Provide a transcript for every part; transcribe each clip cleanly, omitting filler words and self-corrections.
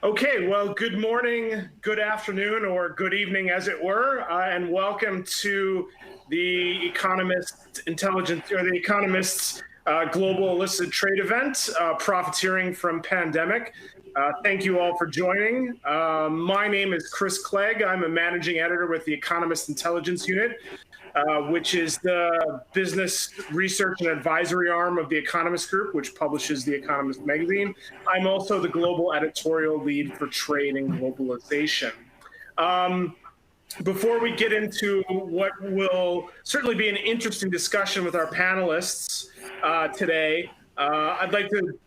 Okay, well, good morning, good afternoon, or good evening, as it were, and welcome to the Economist Intelligence or the Economist's Global Illicit Trade event, Profiteering from Pandemic. Thank you all for joining. My name is Chris Clegg. I'm a managing editor with the Economist Intelligence Unit, which is the business research and advisory arm of the Economist Group, which publishes The Economist magazine. I'm also the global editorial lead for trade and globalization. Before we get into what will certainly be an interesting discussion with our panelists today, I'd like to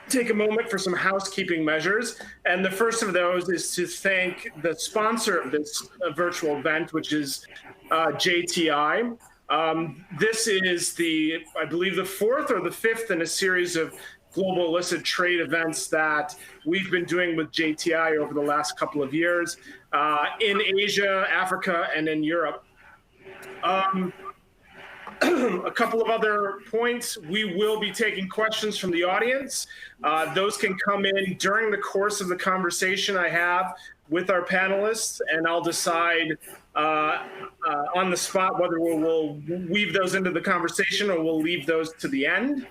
take a moment for some housekeeping measures. And the first of those is to thank the sponsor of this virtual event, which is JTI. This is I believe the fourth or the fifth in a series of global illicit trade events that we've been doing with JTI over the last couple of years in Asia, Africa, and in Europe. A couple of other points. We will be taking questions from the audience. Those can come in during the course of the conversation I have with our panelists, and I'll decide on the spot whether we'll weave those into the conversation or we'll leave those to the end.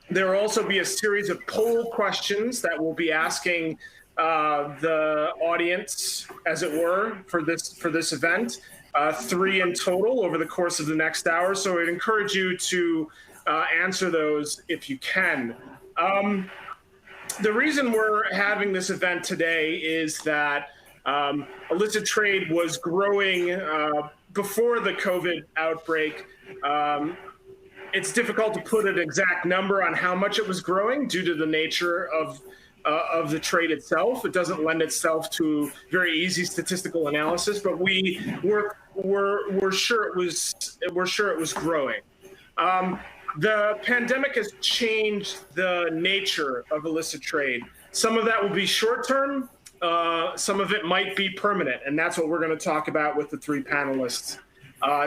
There will also be a series of poll questions that we'll be asking the audience, as it were, for this event. 3 in total over the course of the next hour. So I'd encourage you to answer those if you can. The reason we're having this event today is that illicit trade was growing before the COVID outbreak. It's difficult to put an exact number on how much it was growing due to the nature of the trade itself. It doesn't lend itself to very easy statistical analysis, but we're sure it was growing. The pandemic has changed the nature of illicit trade. Some of that will be short term. Some of it might be permanent, and that's what we're going to talk about with the 3 panelists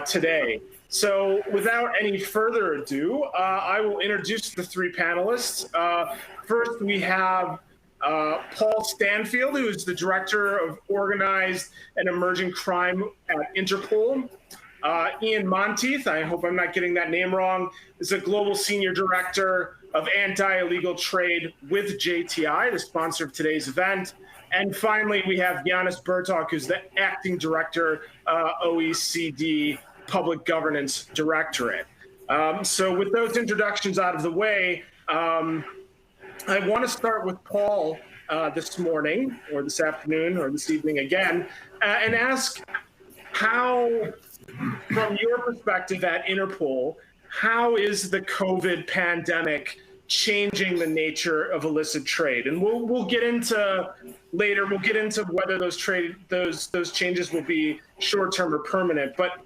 today. So without any further ado, I will introduce the 3 panelists. First, we have Paul Stanfield, who is the Director of Organized and Emerging Crime at INTERPOL. Ian Monteith, I hope I'm not getting that name wrong, is a Global Senior Director of Anti-Illegal Trade with JTI, the sponsor of today's event. And finally, we have János Bertók, who's the Acting Director, OECD Public Governance Directorate. So with those introductions out of the way, I want to start with Paul this morning, or this afternoon, or this evening again, and ask how, from your perspective at Interpol, how is the COVID pandemic changing the nature of illicit trade? And we'll get into later. We'll get into whether those changes will be short-term or permanent. But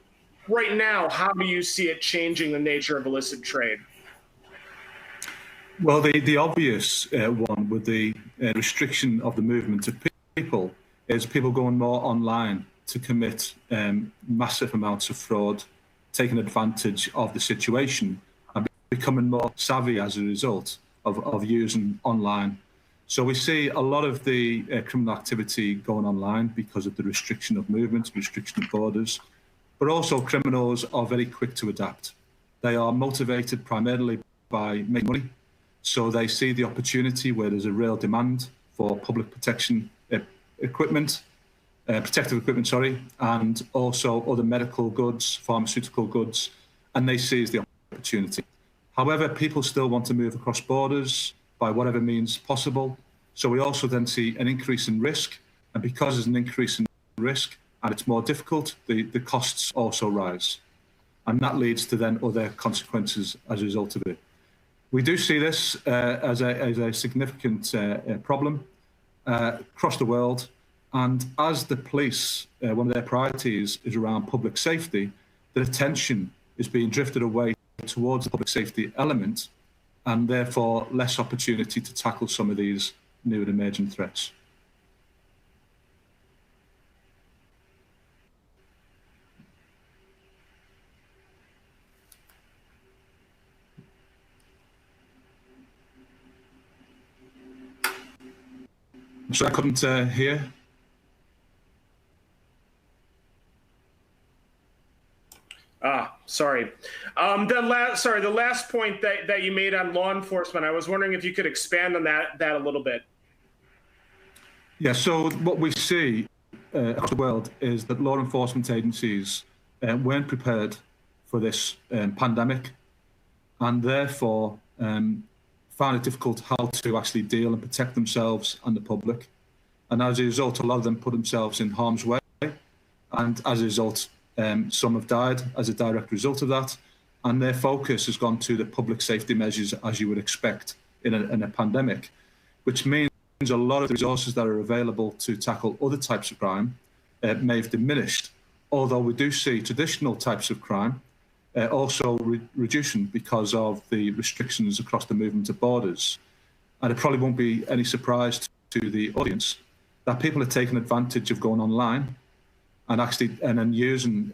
right now, how do you see it changing the nature of illicit trade? Well, the obvious one with the restriction of the movement of people is people going more online to commit massive amounts of fraud, taking advantage of the situation and becoming more savvy as a result of using online. So we see a lot of the criminal activity going online because of the restriction of movement, restriction of borders, but also criminals are very quick to adapt. They are motivated primarily by making money. So they see the opportunity where there's a real demand for public protection equipment, protective equipment, and also other medical goods, pharmaceutical goods, and they seize the opportunity. However, people still want to move across borders by whatever means possible. So we also then see an increase in risk, and because there's an increase in risk and it's more difficult, the costs also rise. And that leads to then other consequences as a result of it. We do see this as a significant problem across the world. And as the police, one of their priorities is around public safety, their attention is being drifted away towards the public safety element, and therefore less opportunity to tackle some of these new and emerging threats. So I couldn't hear. Sorry. The last point that you made on law enforcement, I was wondering if you could expand on that a little bit. Yeah, so what we see across the world is that law enforcement agencies weren't prepared for this pandemic, and therefore found it difficult how to actually deal and protect themselves and the public. And as a result, a lot of them put themselves in harm's way. And as a result, some have died as a direct result of that. And their focus has gone to the public safety measures, as you would expect in a pandemic, which means a lot of the resources that are available to tackle other types of crime may have diminished. Although we do see traditional types of crime also reducing because of the restrictions across the movement of borders. And it probably won't be any surprise to the audience that people are taking advantage of going online and then using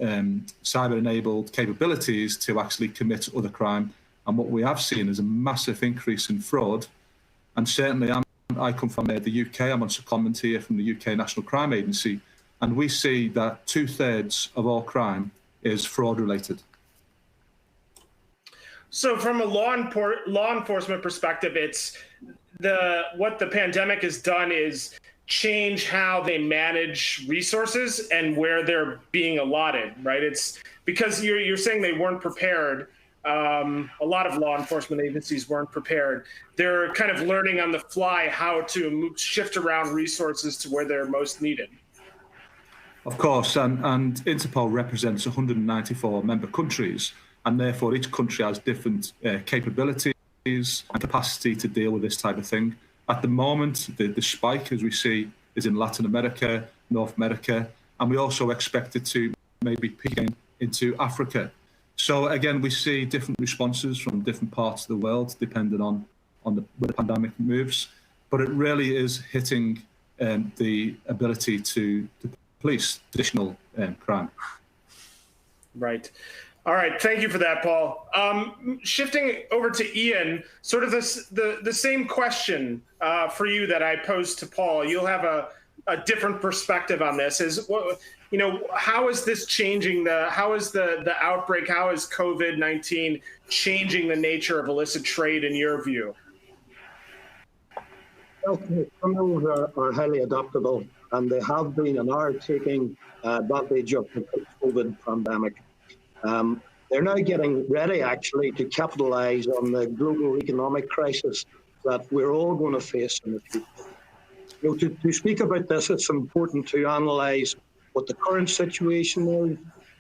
cyber-enabled capabilities to actually commit other crime. And what we have seen is a massive increase in fraud. And certainly, I come from the UK. I'm on secondment here from the UK National Crime Agency, and we see that 2/3 of all crime is fraud-related. So from a law enforcement perspective, it's what the pandemic has done is change how they manage resources and where they're being allotted, right? It's because you're saying they weren't prepared. A lot of law enforcement agencies weren't prepared. They're kind of learning on the fly how to shift around resources to where they're most needed. Of course, and INTERPOL represents 194 member countries, and therefore each country has different capabilities and capacity to deal with this type of thing. At the moment, the spike, as we see, is in Latin America, North America, and we also expect it to maybe peak into Africa. So again, we see different responses from different parts of the world, depending on where the pandemic moves. But it really is hitting the ability to police traditional crime. Right. All right. Thank you for that, Paul. Shifting over to Ian, sort of the same question for you that I posed to Paul. You'll have a different perspective on this. How is this changing how is the outbreak, how is COVID-19 changing the nature of illicit trade in your view? Well, criminals are highly adaptable, and they have been and are taking advantage of the COVID pandemic. They're now getting ready, actually, to capitalize on the global economic crisis that we're all going to face in the future. To speak about this, it's important to analyze what the current situation is,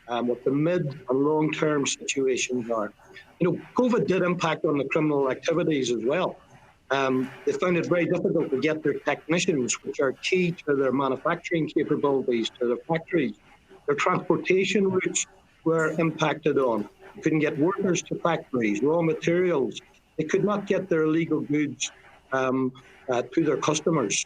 what the mid and long-term situations are. COVID did impact on the criminal activities as well. They found it very difficult to get their technicians, which are key to their manufacturing capabilities, to their factories. Their transportation routes were impacted on. They couldn't get workers to factories, raw materials. They could not get their illegal goods to their customers.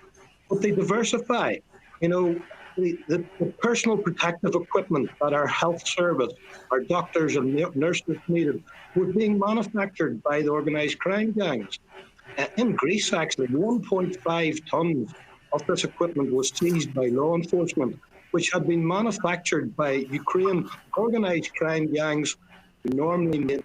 But they diversify. The personal protective equipment that our health service, our doctors and nurses needed, were being manufactured by the organised crime gangs. In Greece, actually, 1.5 tons of this equipment was seized by law enforcement, which had been manufactured by Ukraine organised crime gangs who normally made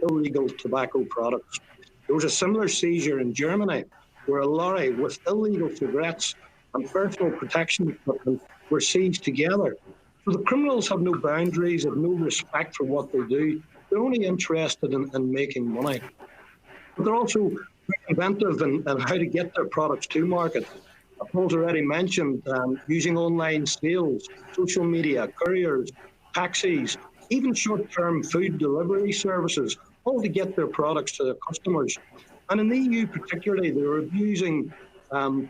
illegal tobacco products. There was a similar seizure in Germany, where a lorry with illegal cigarettes and personal protection equipment were seized together. So the criminals have no boundaries, have no respect for what they do. They're only interested in making money. But they're also inventive in how to get their products to market. Paul's already mentioned using online sales, social media, couriers, taxis, even short-term food delivery services, all to get their products to their customers. And in the EU particularly, they were using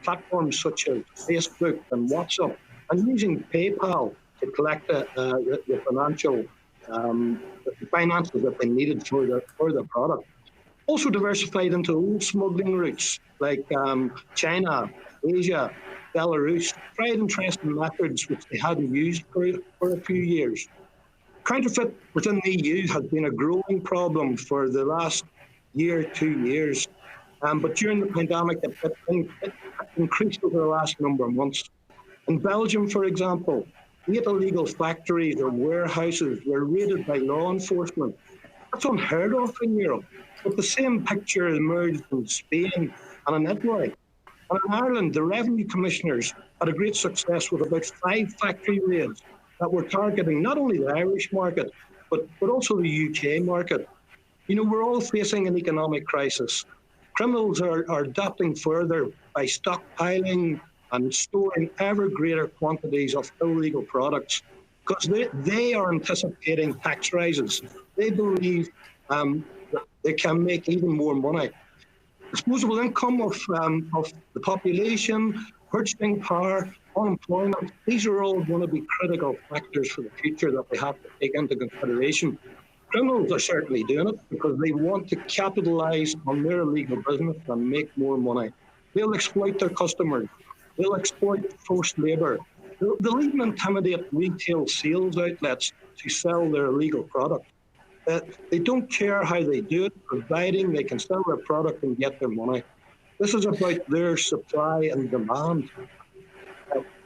platforms such as Facebook and WhatsApp and using PayPal to collect the finances that they needed for their product. Also diversified into old smuggling routes like China, Asia, Belarus, tried and tested methods which they hadn't used for a few years. Counterfeit within the EU has been a growing problem for the last year, 2 years. But during the pandemic, it increased over the last number of months. In Belgium, for example, 8 illegal factories or warehouses were raided by law enforcement. That's unheard of in Europe. But the same picture emerged in Spain and in Italy. And in Ireland, the revenue commissioners had a great success with about 5 factory raids that were targeting not only the Irish market, but also the UK market. You know, we're all facing an economic crisis. Criminals are adapting further by stockpiling and storing ever greater quantities of illegal products because they are anticipating tax rises. They believe that they can make even more money. Disposable income of the population, purchasing power, unemployment, these are all going to be critical factors for the future that we have to take into consideration. Criminals are certainly doing it because they want to capitalise on their illegal business and make more money. They'll exploit their customers. They'll exploit forced labour. They'll even intimidate retail sales outlets to sell their illegal product. They don't care how they do it, providing they can sell their product and get their money. This is about their supply and demand.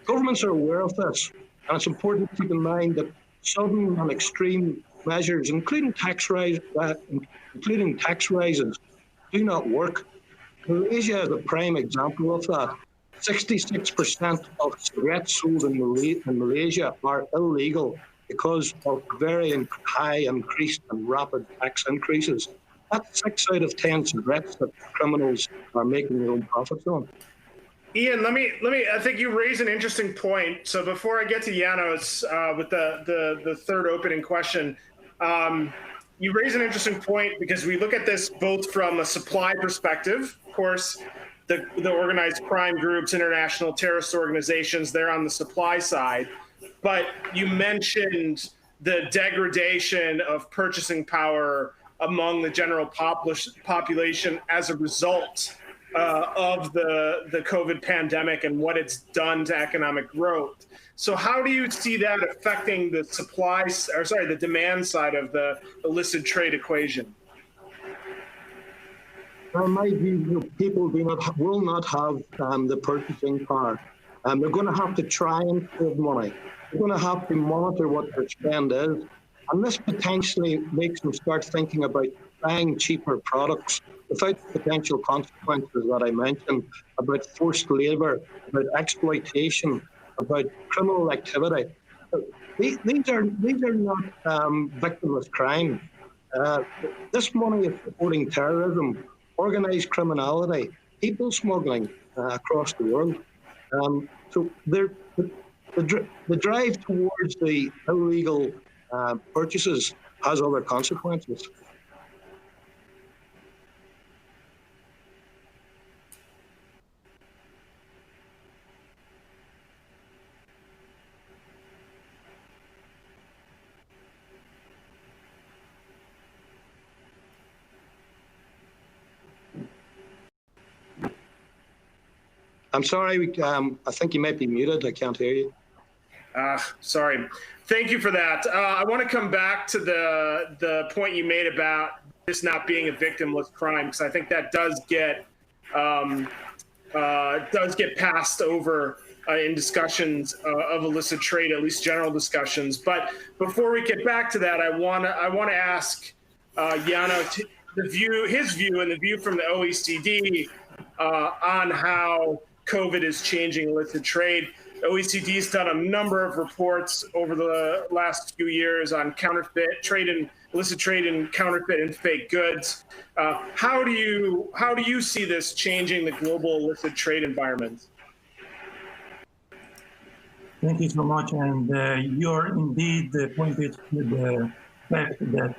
Governments are aware of this, and it's important to keep in mind that sudden and extreme measures, including tax rises, do not work. Malaysia is a prime example of that. 66% of cigarettes sold in Malaysia are illegal because of very high increased and rapid tax increases. That's 6 out of 10 cigarettes that criminals are making their own profits on. Ian, I think you raise an interesting point. So before I get to János with the third opening question, you raise an interesting point because we look at this both from a supply perspective. Of course, the organized crime groups, international terrorist organizations, they're on the supply side. But you mentioned the degradation of purchasing power among the general population as a result of the COVID pandemic and what it's done to economic growth. So how do you see that affecting the demand side of the illicit trade equation? In my view, people will not have the purchasing power. They're going to have to try and save money. They're going to have to monitor what their spend is. And this potentially makes them start thinking about buying cheaper products without the potential consequences that I mentioned about forced labour, about exploitation, about criminal activity. These are not victimless crime. This money is supporting terrorism, organised criminality, people smuggling across the world. So the drive towards the illegal purchases has other consequences. I'm sorry, I think you might be muted. I can't hear you. Sorry. Thank you for that. I want to come back to the point you made about this not being a victimless crime, because I think that does get passed over in discussions of illicit trade, at least general discussions. But before we get back to that, I want to ask János his view and the view from the OECD on how COVID is changing illicit trade. The OECD has done a number of reports over the last few years on counterfeit trade and illicit trade and counterfeit and fake goods. How do you see this changing the global illicit trade environment? Thank you so much. And you're indeed pointed to the fact that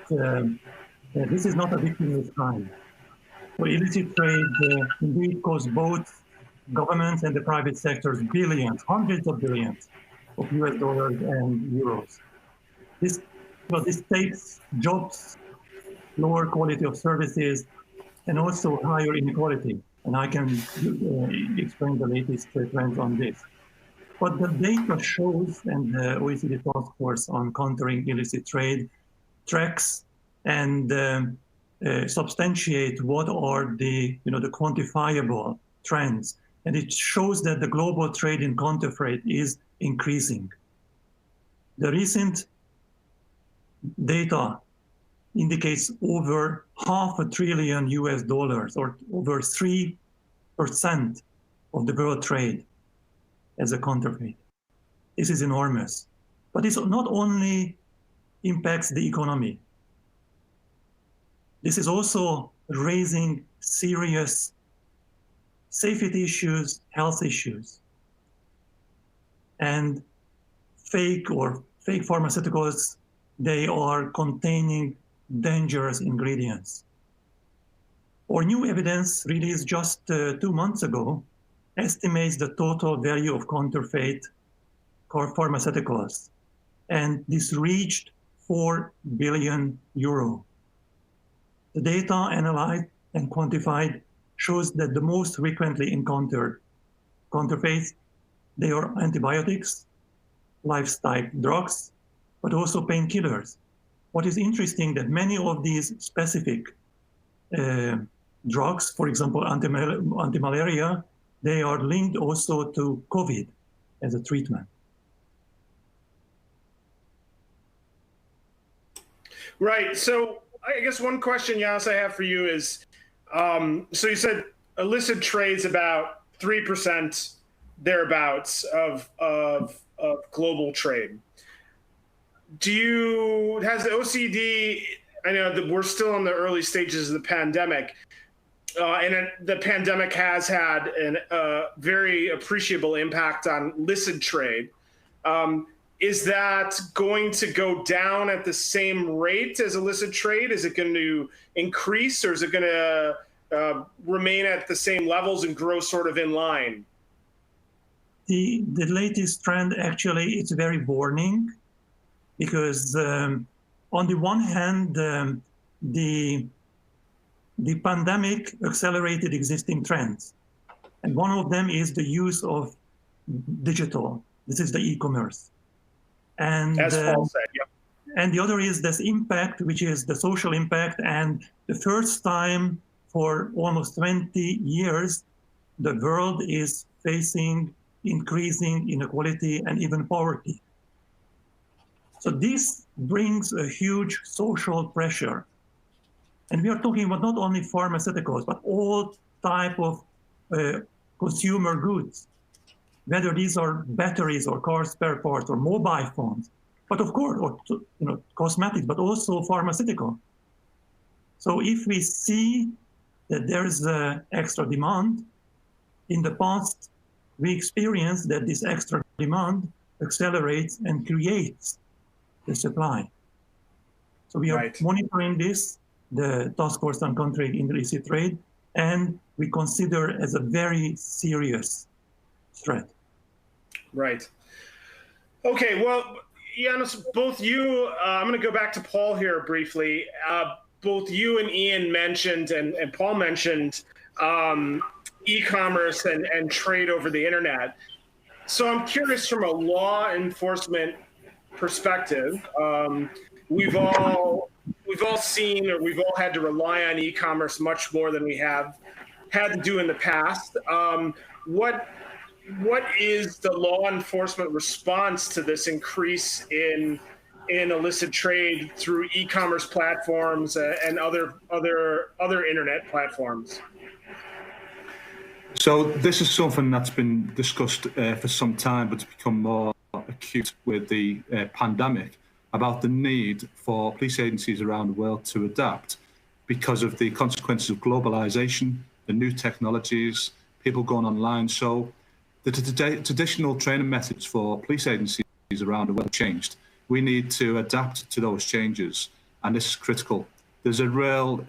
this is not a victimless crime. So illicit trade indeed costs both governments and the private sectors billions, hundreds of billions of US dollars and euros. This takes jobs, lower quality of services, and also higher inequality. And I can explain the latest trends on this. What the data shows, and the OECD Task Force on Countering Illicit Trade tracks and substantiate what are the quantifiable trends and it shows that the global trade in counterfeit is increasing. The recent data indicates over $500 billion US, or over 3% of the world trade as a counterfeit. This is enormous. But this not only impacts the economy, this is also raising serious safety issues, health issues. And fake pharmaceuticals, they are containing dangerous ingredients. Our new evidence released just 2 months ago estimates the total value of counterfeit pharmaceuticals, and this reached €4 billion. The data analyzed and quantified shows that the most frequently encountered counterfeits, they are antibiotics, lifestyle drugs, but also painkillers. What is interesting that many of these specific drugs, for example, anti-malaria, they are linked also to COVID as a treatment. Right. So I guess one question, János, I have for you is, so you said illicit trade's about 3% thereabouts of global trade. Has the OECD, I know that we're still in the early stages of the pandemic, and the pandemic has had a very appreciable impact on illicit trade. Is that going to go down at the same rate as illicit trade? Is it going to increase, or is it going to remain at the same levels and grow sort of in line? The latest trend, actually, it's very warning, because on the one hand, the pandemic accelerated existing trends. And one of them is the use of digital. This is the e-commerce. And, as Paul said, yep. And the other is this impact, which is the social impact. And the first time for almost 20 years, the world is facing increasing inequality and even poverty. So this brings a huge social pressure. And we are talking about not only pharmaceuticals, but all type of consumer goods, whether these are batteries or car spare parts or mobile phones, but of course, or cosmetics, but also pharmaceutical. So if we see that there is extra demand, in the past, we experienced that this extra demand accelerates and creates the supply. So we are monitoring this, the Task Force on Countering Illicit Trade, and we consider as a very serious threat. Right. Okay, well, János, both you, I'm going to go back to Paul here briefly. Both you and Ian mentioned, and Paul mentioned, e-commerce and trade over the internet. So I'm curious, from a law enforcement perspective, we've all seen, or we've all had to rely on e-commerce much more than we have had to do in the past. What is the law enforcement response to this increase in illicit trade through e-commerce platforms and other internet platforms? So this is something that's been discussed for some time, but it's become more acute with the pandemic, about the need for police agencies around the world to adapt because of the consequences of globalization, the new technologies, people going online. So the traditional training methods for police agencies around the world have changed. We need to adapt to those changes, and this is critical. There's a real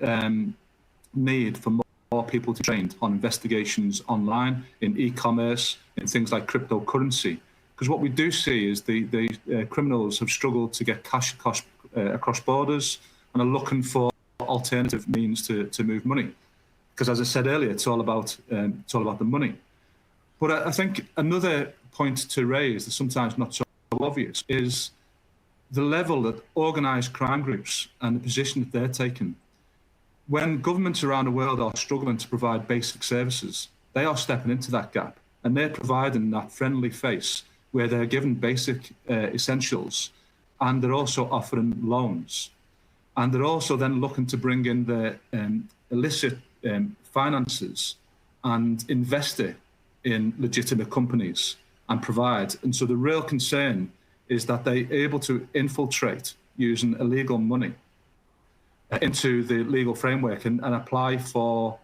need for more people to be trained on investigations online, in e-commerce, in things like cryptocurrency. Because what we do see is the criminals have struggled to get cash across borders and are looking for alternative means to move money. Because as I said earlier, it's all about the money. But I think another point to raise that's sometimes not so obvious is the level that organised crime groups and the position that they're taking. When governments around the world are struggling to provide basic services, they are stepping into that gap, and they're providing that friendly face where they're given basic essentials, and they're also offering loans. And they're also then looking to bring in the illicit finances and invest it in legitimate companies and provide. And so the real concern is that they're able to infiltrate using illegal money into the legal framework and apply for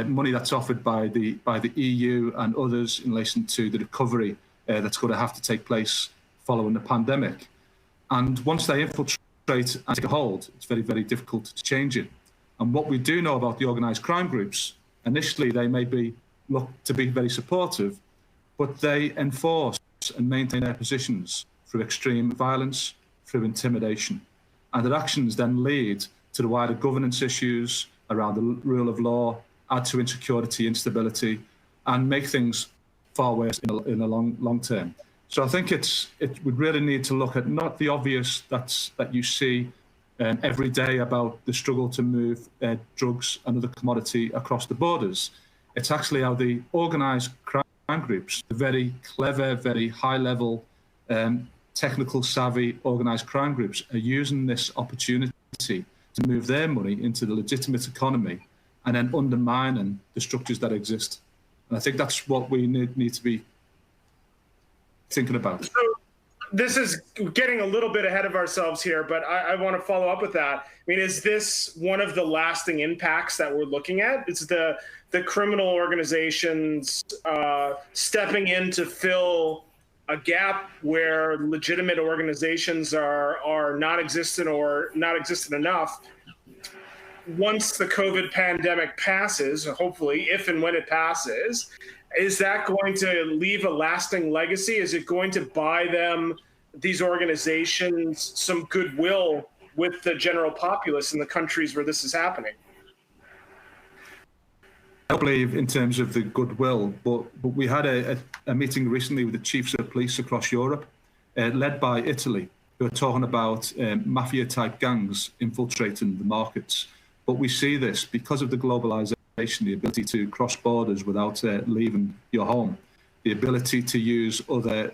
money that's offered by the EU and others in relation to the recovery that's going to have to take place following the pandemic. And once they infiltrate and take a hold, it's very, very difficult to change it. And what we do know about the organised crime groups, initially they may look to be very supportive, but they enforce and maintain their positions through extreme violence, through intimidation. And their actions then lead to the wider governance issues around the rule of law, add to insecurity, instability, and make things far worse in the long term. So I think it would really need to look at not the obvious that you see every day about the struggle to move drugs and other commodity across the borders. It's actually how the organised crime groups, the very clever, very high-level, technical savvy organised crime groups are using this opportunity to move their money into the legitimate economy and then undermining the structures that exist. And I think that's what we need to be thinking about. So this is getting a little bit ahead of ourselves here, but I want to follow up with that. I mean, is this one of the lasting impacts that we're looking at? Is the criminal organizations stepping in to fill a gap where legitimate organizations are non-existent or not existent enough? Once the COVID pandemic passes, hopefully, if and when it passes, is that going to leave a lasting legacy? Is it going to buy them, these organizations, some goodwill with the general populace in the countries where this is happening? I don't believe in terms of the goodwill, but we had a meeting recently with the chiefs of police across Europe, led by Italy, who are talking about mafia-type gangs infiltrating the markets. But we see this because of the globalization, the ability to cross borders without leaving your home, the ability to use other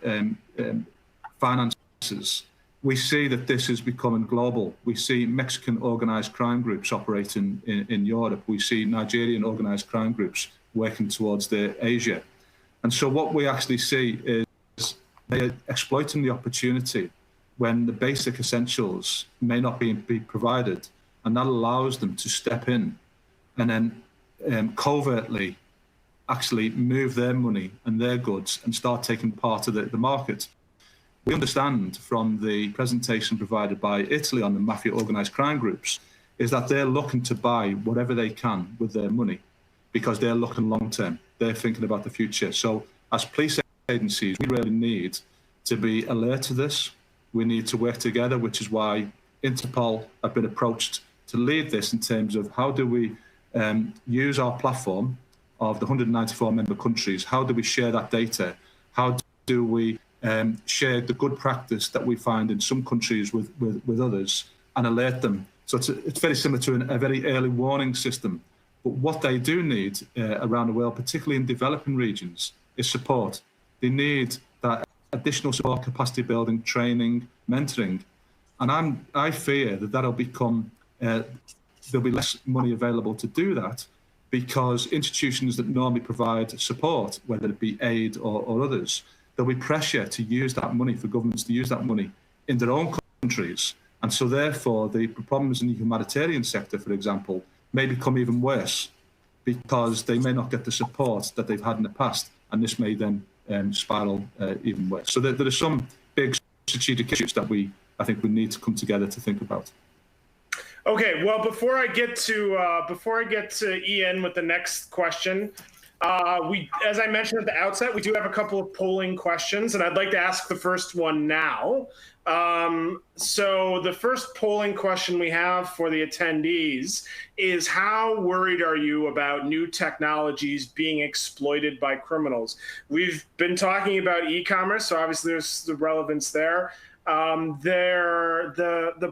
finances. We see that this is becoming global. We see Mexican organized crime groups operating in Europe. We see Nigerian organized crime groups working towards Asia. And so what we actually see is they are exploiting the opportunity when the basic essentials may not be provided, and that allows them to step in and then covertly actually move their money and their goods and start taking part of the market. We understand from the presentation provided by Italy on the mafia organised crime groups is that they're looking to buy whatever they can with their money because they're looking long term. They're thinking about the future. So as police agencies, we really need to be alert to this. We need to work together, which is why INTERPOL have been approached to lead this in terms of how do we use our platform of the 194 member countries, how do we share that data, how do we share the good practice that we find in some countries with others and alert them. So it's very similar to a very early warning system. But what they do need around the world, particularly in developing regions, is support. They need that additional support, capacity building, training, mentoring. And I fear that that'll become, there'll be less money available to do that because institutions that normally provide support, whether it be aid or others, there'll be pressure to use that money, for governments to use that money in their own countries. And so therefore, the problems in the humanitarian sector, for example, may become even worse because they may not get the support that they've had in the past. And this may then spiral even worse. So there are some big strategic issues that I think we need to come together to think about. Okay, well, before I get to Ian with the next question, as I mentioned at the outset, we do have a couple of polling questions, and I'd like to ask the first one now. So the first polling question we have for the attendees is, how worried are you about new technologies being exploited by criminals? We've been talking about e-commerce, so obviously there's the relevance there. The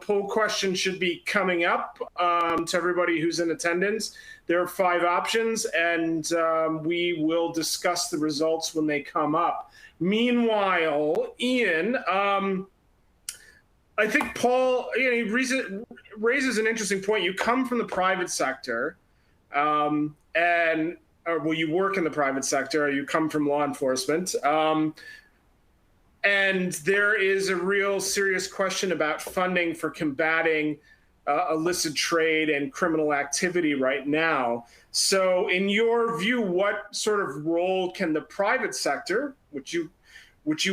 poll question should be coming up to everybody who's in attendance. There are 5 options, and we will discuss the results when they come up. Meanwhile, Ian, I think Paul, he raises an interesting point. You come from the private sector, you work in the private sector, or you come from law enforcement. And there is a real serious question about funding for combating illicit trade and criminal activity right now. So in your view, what sort of role can the private sector, which you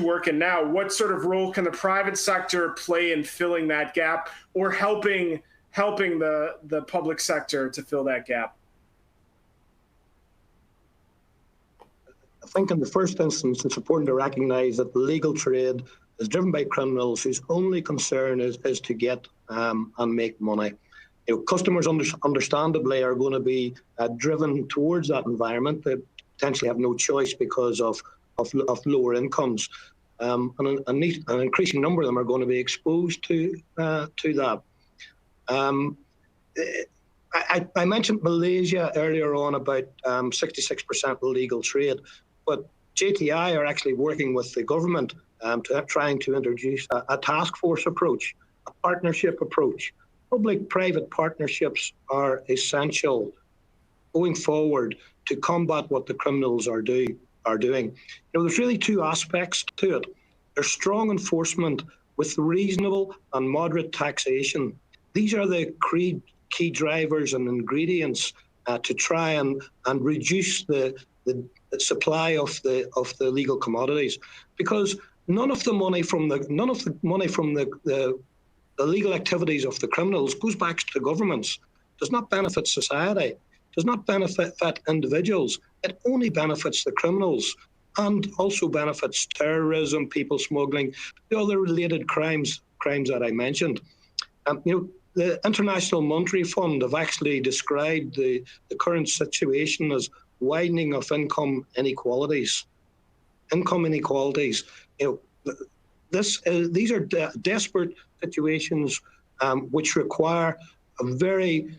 work in now, what sort of role can the private sector play in filling that gap, or helping the public sector to fill that gap? I think in the first instance, it's important to recognize that the legal trade is driven by criminals whose only concern is to get and make money. Customers understandably are going to be driven towards that environment. They potentially have no choice because of lower incomes. And an increasing number of them are going to be exposed to that. I mentioned Malaysia earlier on about 66% illegal trade, but JTI are actually working with the government trying to introduce a task force approach, a partnership approach. Public-private partnerships are essential going forward to combat what the criminals are doing. There's really 2 aspects to it. There's strong enforcement with reasonable and moderate taxation. These are the key drivers and ingredients to try and reduce the supply of the illegal commodities, because none of the money from the illegal activities of the criminals goes back to governments. Does not benefit society. Does not benefit individuals. It only benefits the criminals, and also benefits terrorism, people smuggling, the other related crimes that I mentioned. The International Monetary Fund have actually described the current situation as widening of income inequalities. These are desperate situations which require a very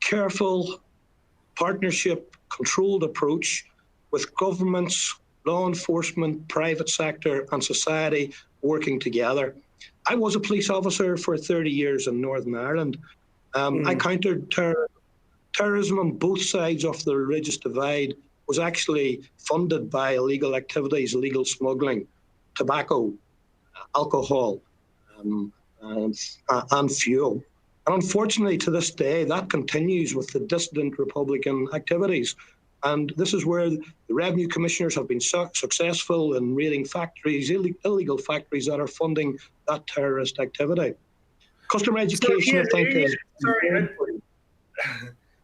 careful partnership, controlled approach with governments, law enforcement, private sector, and society working together. I was a police officer for 30 years in Northern Ireland. I countered terrorism on both sides of the religious divide. Was actually funded by illegal activities, illegal smuggling, tobacco, alcohol, and fuel. And unfortunately, to this day, that continues with the dissident Republican activities. And this is where the revenue commissioners have been successful in raiding factories, illegal factories that are funding that terrorist activity. Customer education, I think, is... Sorry,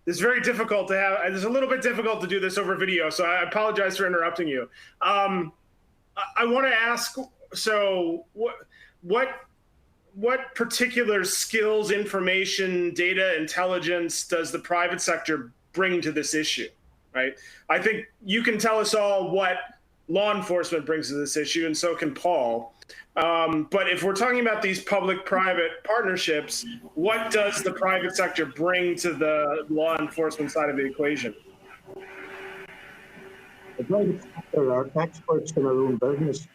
it's very difficult to have. It's a little bit difficult to do this over video, so I apologize for interrupting you. I want to ask, so what particular skills, information, data, intelligence does the private sector bring to this issue, right? I think you can tell us all what law enforcement brings to this issue, and so can Paul. But if we're talking about these public-private partnerships, what does the private sector bring to the law enforcement side of the equation? The private sector are experts in their own business.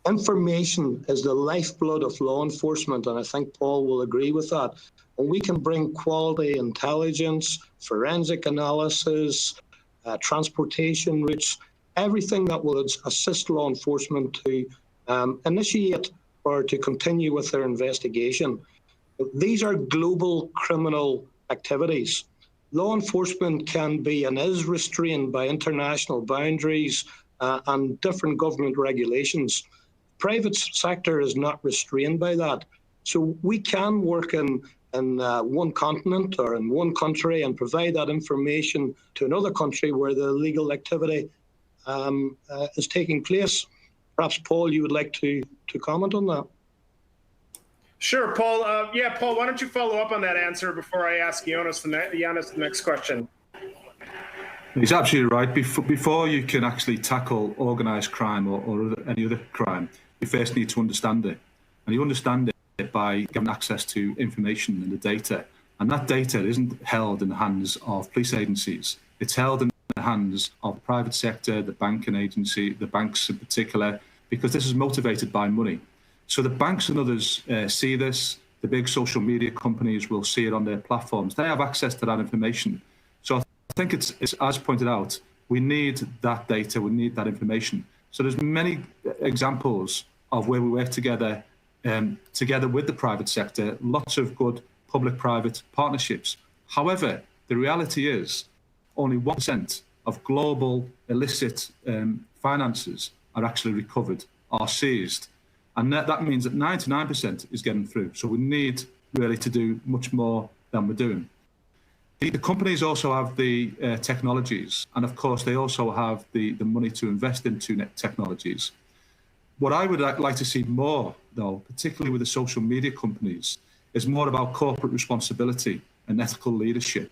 Information is the lifeblood of law enforcement, and I think Paul will agree with that. And we can bring quality intelligence, forensic analysis, transportation routes, everything that will assist law enforcement to initiate or to continue with their investigation. These are global criminal activities. Law enforcement can be and is restrained by international boundaries and different government regulations. Private sector is not restrained by that. So we can work in one continent or in one country and provide that information to another country where the illegal activity is taking place. Perhaps, Paul, you would like to comment on that? Sure, Paul. Paul, why don't you follow up on that answer before I ask János the next question? He's absolutely right. Before you can actually tackle organised crime or any other crime, you first need to understand it. And you understand it by getting access to information and the data. And that data isn't held in the hands of police agencies. It's held in the hands of the private sector, the banking agency, the banks in particular, because this is motivated by money. So the banks and others see this. The big social media companies will see it on their platforms. They have access to that information. So I think it's as pointed out, we need that data, we need that information. So there's many examples of where we work together with the private sector, lots of good public-private partnerships. However, the reality is only 1% of global illicit finances are actually recovered, are seized. And that means that 99% is getting through. So we need really to do much more than we're doing. The companies also have the technologies, and of course they also have the money to invest into technologies. What I would like to see more, though, particularly with the social media companies, is more about corporate responsibility and ethical leadership.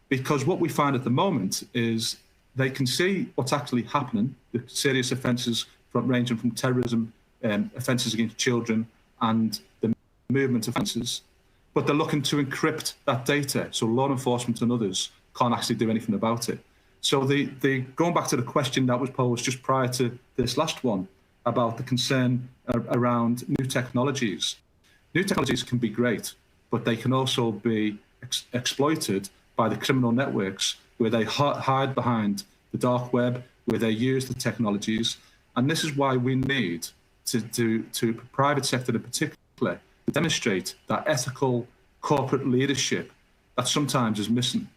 Because what we find at the moment is they can see what's actually happening, the serious offences ranging from terrorism, offences against children, and the movement offences, but they're looking to encrypt that data so law enforcement and others can't actually do anything about it. So going back to the question that was posed just prior to this last one about the concern around new technologies. New technologies can be great, but they can also be exploited by the criminal networks where they hide behind the dark web, where they use the technologies. And this is why we need to private sector in particular, to demonstrate that ethical corporate leadership that sometimes is missing.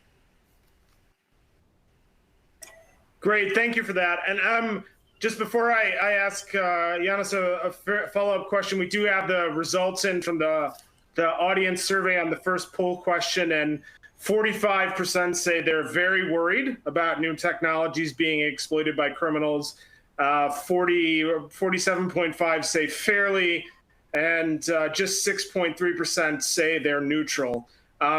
Great, thank you for that. And just before I ask János a follow-up question, we do have the results in from the audience survey on the first poll question, and 45% say they're very worried about new technologies being exploited by criminals. 47.5% say fairly, and just 6.3% say they're neutral.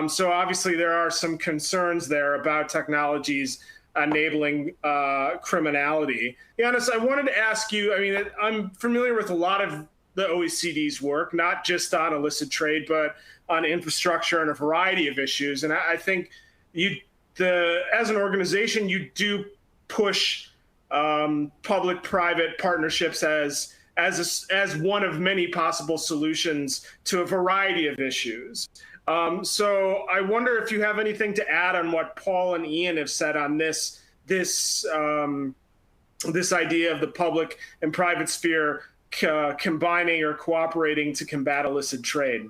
So obviously there are some concerns there about technologies enabling criminality. János, I wanted to ask you, I mean, I'm familiar with a lot of the OECD's work, not just on illicit trade, but on infrastructure and a variety of issues. And I think as an organization, you do push public-private partnerships as one of many possible solutions to a variety of issues. So I wonder if you have anything to add on what Paul and Ian have said on this idea of the public and private sphere combining or cooperating to combat illicit trade.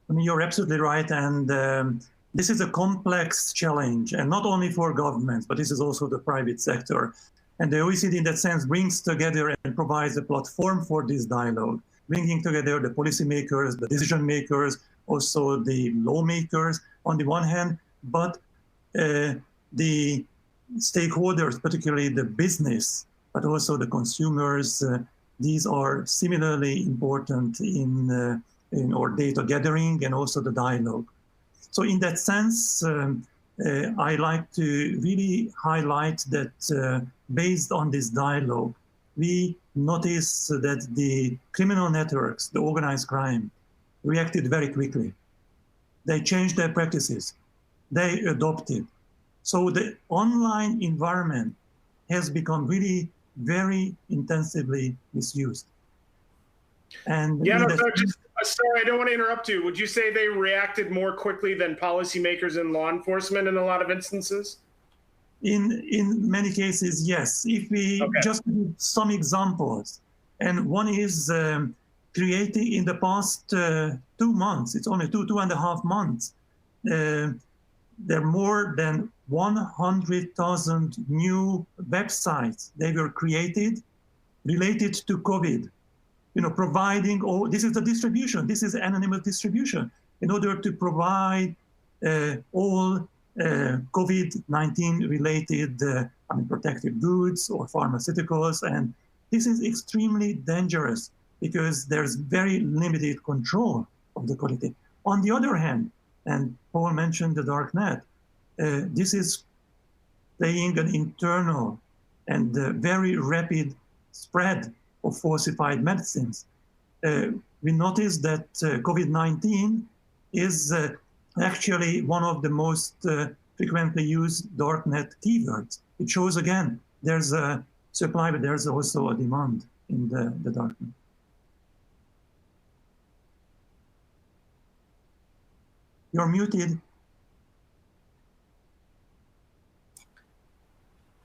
I mean, you're absolutely right, and this is a complex challenge, and not only for governments, but this is also the private sector. And the OECD, in that sense, brings together and provides a platform for this dialogue, bringing together the policymakers, the decision makers, also the lawmakers on the one hand, but the stakeholders, particularly the business, but also the consumers. These are similarly important in our data gathering and also the dialogue. So in that sense, I like to really highlight that based on this dialogue, we notice that the criminal networks, the organized crime, reacted very quickly. They changed their practices. They adopted. So the online environment has become really very intensively misused. And yeah, sorry, I don't want to interrupt you. Would you say they reacted more quickly than policymakers and law enforcement in a lot of instances? In many cases, yes. If we just give some examples, and one is creating in the past 2 months, it's only two and a half months, there are more than 100,000 new websites. They were created related to COVID, providing, this is the distribution, this is anonymous distribution, in order to provide all COVID-19 related protective goods or pharmaceuticals and This is extremely dangerous because there's very limited control of the quality. On the other hand, and Paul mentioned the dark net, this is playing an internal and very rapid spread of falsified medicines. We noticed that COVID-19 is actually one of the most frequently used darknet keywords. It shows again, there's a supply, but there's also a demand in the darknet. You're muted.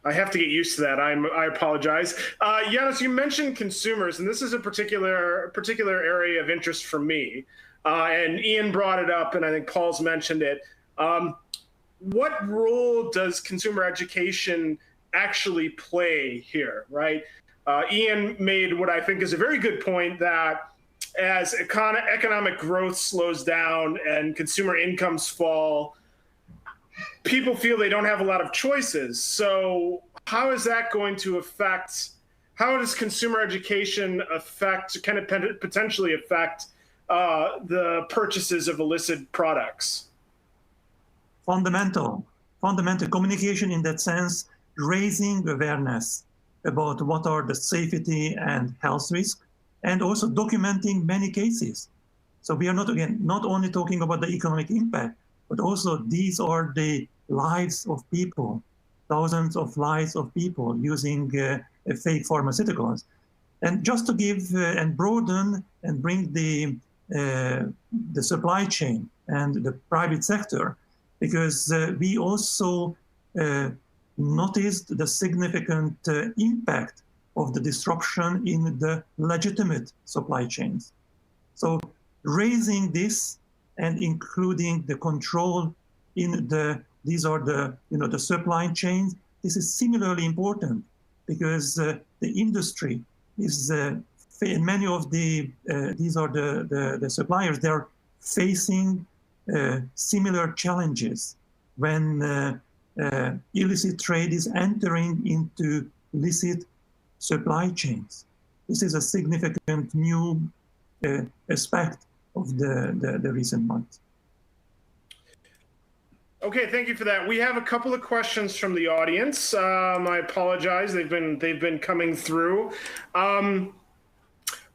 I have to get used to that. I apologize. János, you mentioned consumers, and this is a particular area of interest for me. And Ian brought it up, and I think Paul's mentioned it. What role does consumer education actually play here, right? Ian made what I think is a very good point that as economic growth slows down and consumer incomes fall, people feel they don't have a lot of choices. So how is that going to affect, how does consumer education affect, can it potentially affect the purchases of illicit products? Fundamental communication in that sense, raising awareness about what are the safety and health risks, and also documenting many cases. So we are not only talking about the economic impact, but also these are the lives of people, thousands of lives of people using fake pharmaceuticals. And just to give and broaden and bring the supply chain and the private sector, because we also noticed the significant impact of the disruption in the legitimate supply chains. So raising this and including the control in these are the supply chains. This is similarly important because the industry is many of these are the suppliers. They're facing similar challenges when illicit trade is entering into licit supply chains. This is a significant new aspect of the recent months. Okay, thank you for that. We have a couple of questions from the audience. I apologize; they've been coming through.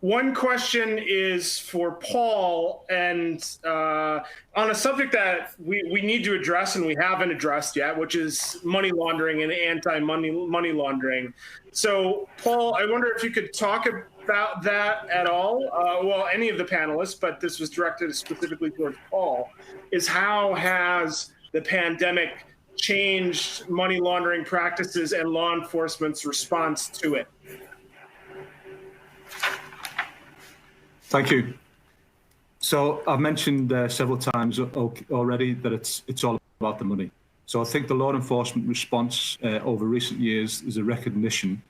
One question is for Paul, and on a subject that we need to address and we haven't addressed yet, which is money laundering and anti-money laundering. So, Paul, I wonder if you could talk about that at all. Well, any of the panelists, but this was directed specifically towards Paul, is how has the pandemic changed money laundering practices and law enforcement's response to it? Thank you. So I've mentioned several times already that it's all about the money. So I think the law enforcement response over recent years is a recognition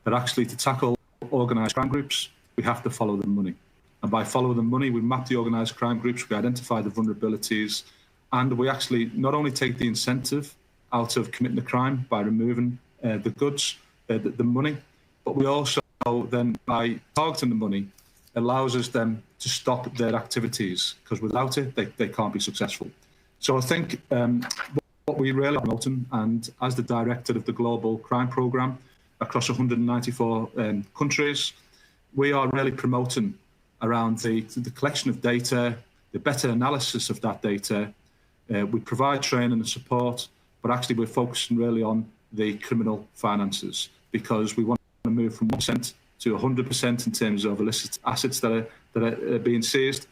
that actually to tackle organised crime groups, we have to follow the money. And by follow the money, we map the organised crime groups, we identify the vulnerabilities, and we actually not only take the incentive out of committing the crime by removing the goods, the money, but we also then, by targeting the money, allows us then to stop their activities, because without it, they can't be successful. So I think what we really are promoting, and as the director of the Global Crime Programme across 194 countries, we are really promoting around the collection of data, the better analysis of that data. We provide training and support, but actually we're focusing really on the criminal finances, because we want to move from 1% to 100% in terms of illicit assets that are being seized.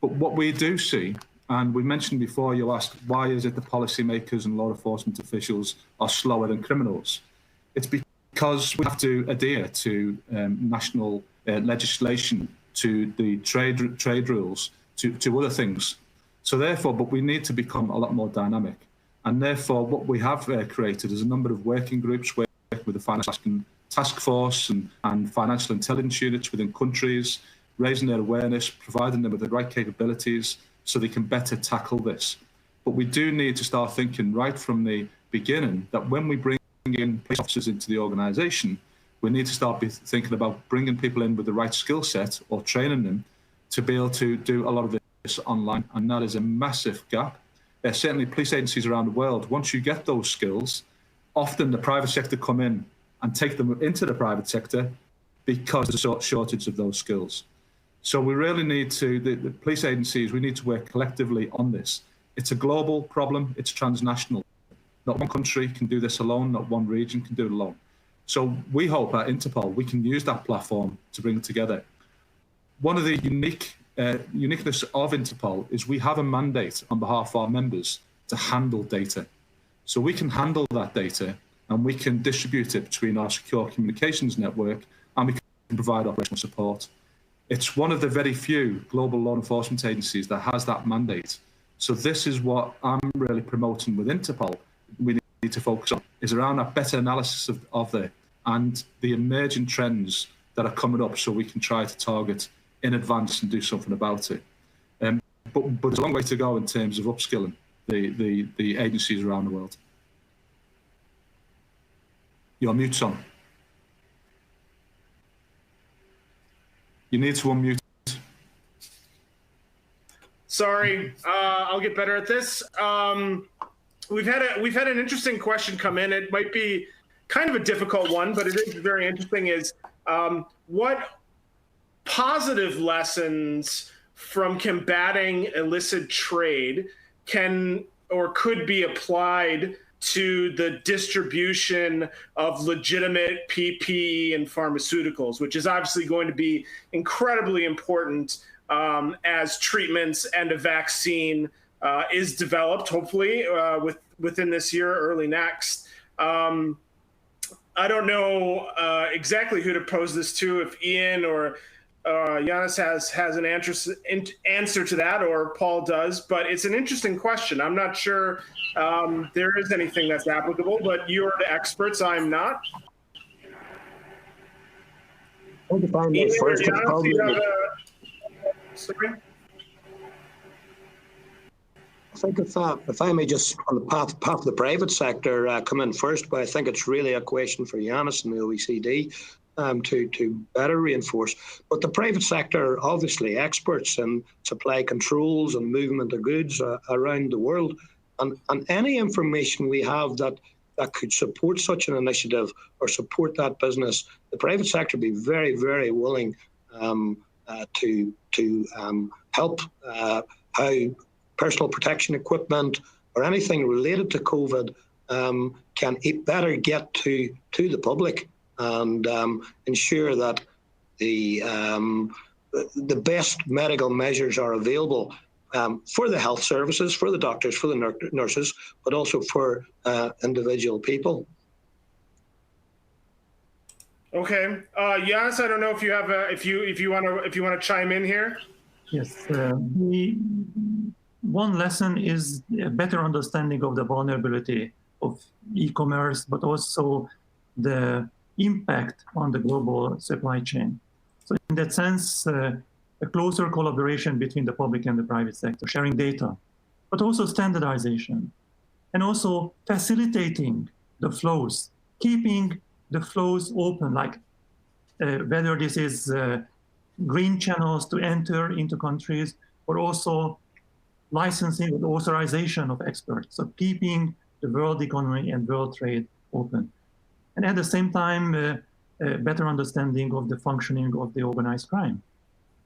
But what we do see, and we mentioned before, you asked, why is it the policymakers and law enforcement officials are slower than criminals? It's because we have to adhere to national legislation, to the trade rules, to other things. So therefore, but we need to become a lot more dynamic. And therefore, what we have created is a number of working groups working with the financial task force and financial intelligence units within countries, raising their awareness, providing them with the right capabilities so they can better tackle this. But we do need to start thinking right from the beginning that when we bring in police officers into the organisation, We need to start thinking about bringing people in with the right skill set or training them to be able to do a lot of this online, and that is a massive gap. Certainly police agencies around the world, once you get those skills, often the private sector come in and take them into the private sector because there's a shortage of those skills. So we really need to, the police agencies, we need to work collectively on this. It's a global problem, it's transnational. Not one country can do this alone, not one region can do it alone. So we hope at Interpol we can use that platform to bring it together. One of the uniqueness of Interpol is we have a mandate on behalf of our members to handle data. So we can handle that data and we can distribute it between our secure communications network, and we can provide operational support. It's one of the very few global law enforcement agencies that has that mandate. So this is what I'm really promoting with Interpol. We need to focus on is around a better analysis of the emerging trends that are coming up, so we can try to target in advance and do something about it. But there's a long way to go in terms of upskilling the agencies around the world. Your mute's on. You need to unmute. Sorry, I'll get better at this. We've had an interesting question come in. It might be kind of a difficult one, but it is very interesting. Is what positive lessons from combating illicit trade can or could be applied to the distribution of legitimate PPE and pharmaceuticals, which is obviously going to be incredibly important as treatments and a vaccine is developed, hopefully within this year, early next. I don't know exactly who to pose this to, if Ian or János has an answer to that, or Paul does, but it's an interesting question. I'm not sure there is anything that's applicable, but you're the experts, I'm not. I think if I may first, I think if I may just, on the path of the private sector, come in first, but I think it's really a question for János and the OECD to better reinforce. But the private sector, obviously experts in supply controls and movement of goods around the world, and any information we have that could support such an initiative or support that business, the private sector would be very, very willing to help how personal protection equipment or anything related to COVID can better get to the public and ensure that the best medical measures are available for the health services, for the doctors, for the nurses, but also for individual people. Okay, János, I don't know if you have if you want to chime in here. Yes, one lesson is a better understanding of the vulnerability of e-commerce, but also the impact on the global supply chain. So in that sense, a closer collaboration between the public and the private sector, sharing data, but also standardization, and also facilitating the flows, keeping the flows open, like whether this is green channels to enter into countries, or also licensing and authorization of experts, so keeping the world economy and world trade open. And at the same time, a better understanding of the functioning of the organized crime,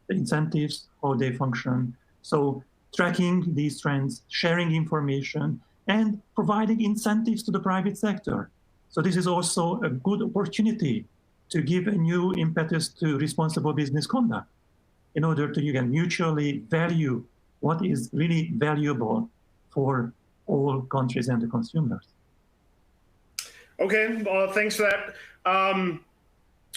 the incentives, how they function. So tracking these trends, sharing information, and providing incentives to the private sector. So this is also a good opportunity to give a new impetus to responsible business conduct in order to, again, mutually value what is really valuable for all countries and the consumers. Okay, well, thanks for that.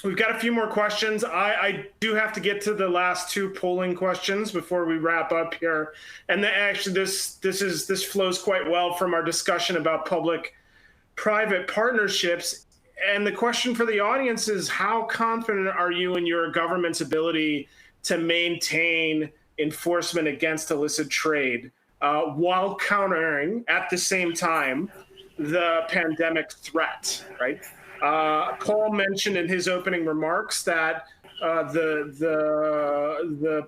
We've got a few more questions. I do have to get to the last two polling questions before we wrap up here. And actually, this flows quite well from our discussion about public-private partnerships. And the question for the audience is, how confident are you in your government's ability to maintain enforcement against illicit trade while countering, at the same time, the pandemic threat, right? Paul mentioned in his opening remarks that the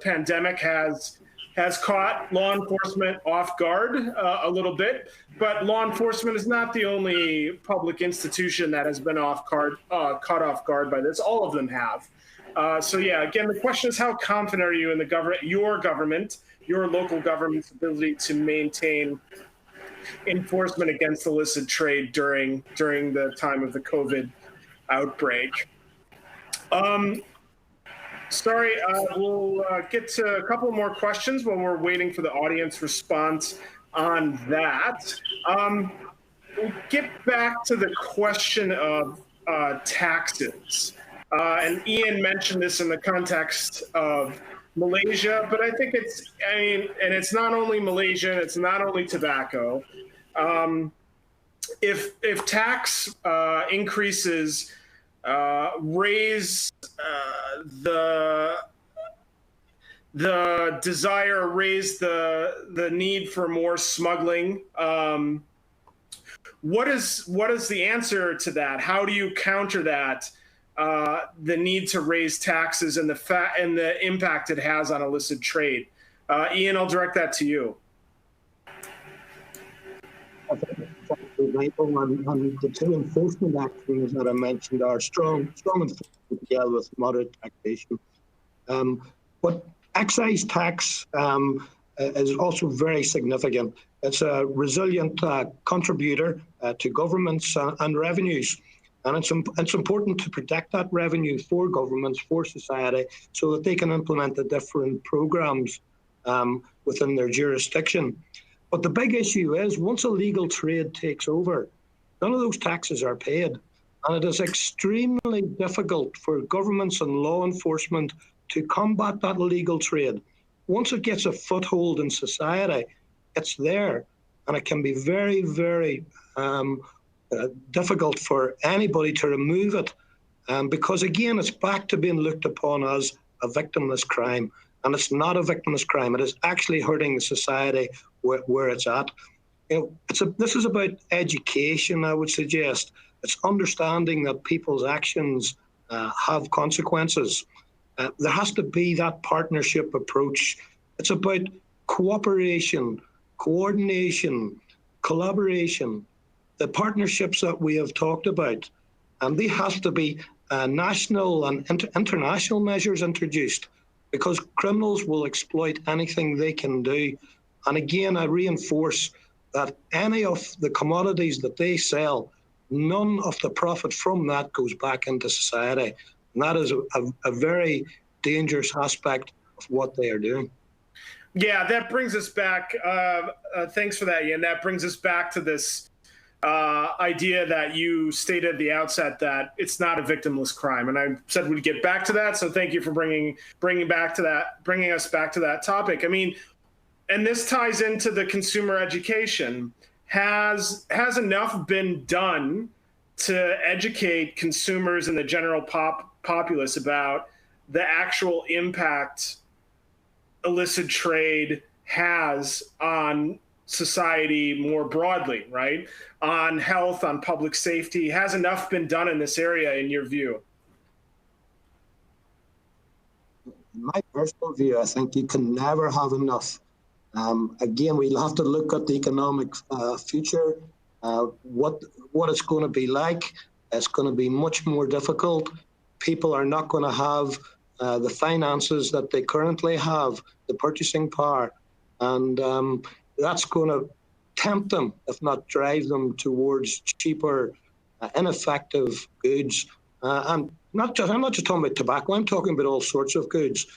pandemic has caught law enforcement off guard a little bit, but law enforcement is not the only public institution that has been caught off guard by this. All of them have. So yeah, again, the question is, how confident are you in your local government's ability to maintain enforcement against illicit trade during the time of the COVID outbreak? Sorry, we'll get to a couple more questions while we're waiting for the audience response on that. We'll get back to the question of taxes. And Ian mentioned this in the context of Malaysia, but I think and it's not only Malaysia, and it's not only tobacco. If tax increases raise the desire, raise the need for more smuggling, what is the answer to that? How do you counter that? The need to raise taxes and the impact it has on illicit trade. Ian, I'll direct that to you. And the two enforcement actions that I mentioned are strong enforcement together with moderate taxation. But excise tax is also very significant. It's a resilient contributor to governments and revenues. And it's important to protect that revenue for governments, for society, so that they can implement the different programs within their jurisdiction. But the big issue is, once illegal trade takes over, none of those taxes are paid. And it is extremely difficult for governments and law enforcement to combat that illegal trade. Once it gets a foothold in society, it's there. And it can be very, very difficult for anybody to remove it. Because again, it's back to being looked upon as a victimless crime. And it's not a victimless crime. It is actually hurting society where it's at. This is about education, I would suggest. It's understanding that people's actions have consequences. There has to be that partnership approach. It's about cooperation, coordination, collaboration, the partnerships that we have talked about. And there has to be national and international measures introduced, because criminals will exploit anything they can do. And again, I reinforce that any of the commodities that they sell, none of the profit from that goes back into society. And that is a very dangerous aspect of what they are doing. Yeah, that brings us back. Thanks for that, Ian. That brings us back to this idea that you stated at the outset, that it's not a victimless crime, and I said we'd get back to that. So thank you for bringing us back to that topic. I mean, and this ties into the consumer education. Has enough been done to educate consumers and the general populace about the actual impact illicit trade has on society more broadly, right? On health, on public safety? Has enough been done in this area, in your view? In my personal view, I think you can never have enough. Again, we'll have to look at the economic future, what it's going to be like. It's going to be much more difficult. People are not going to have the finances that they currently have, the purchasing power. And that's going to tempt them, if not drive them, towards cheaper, ineffective goods. And I'm not just talking about tobacco. I'm talking about all sorts of goods,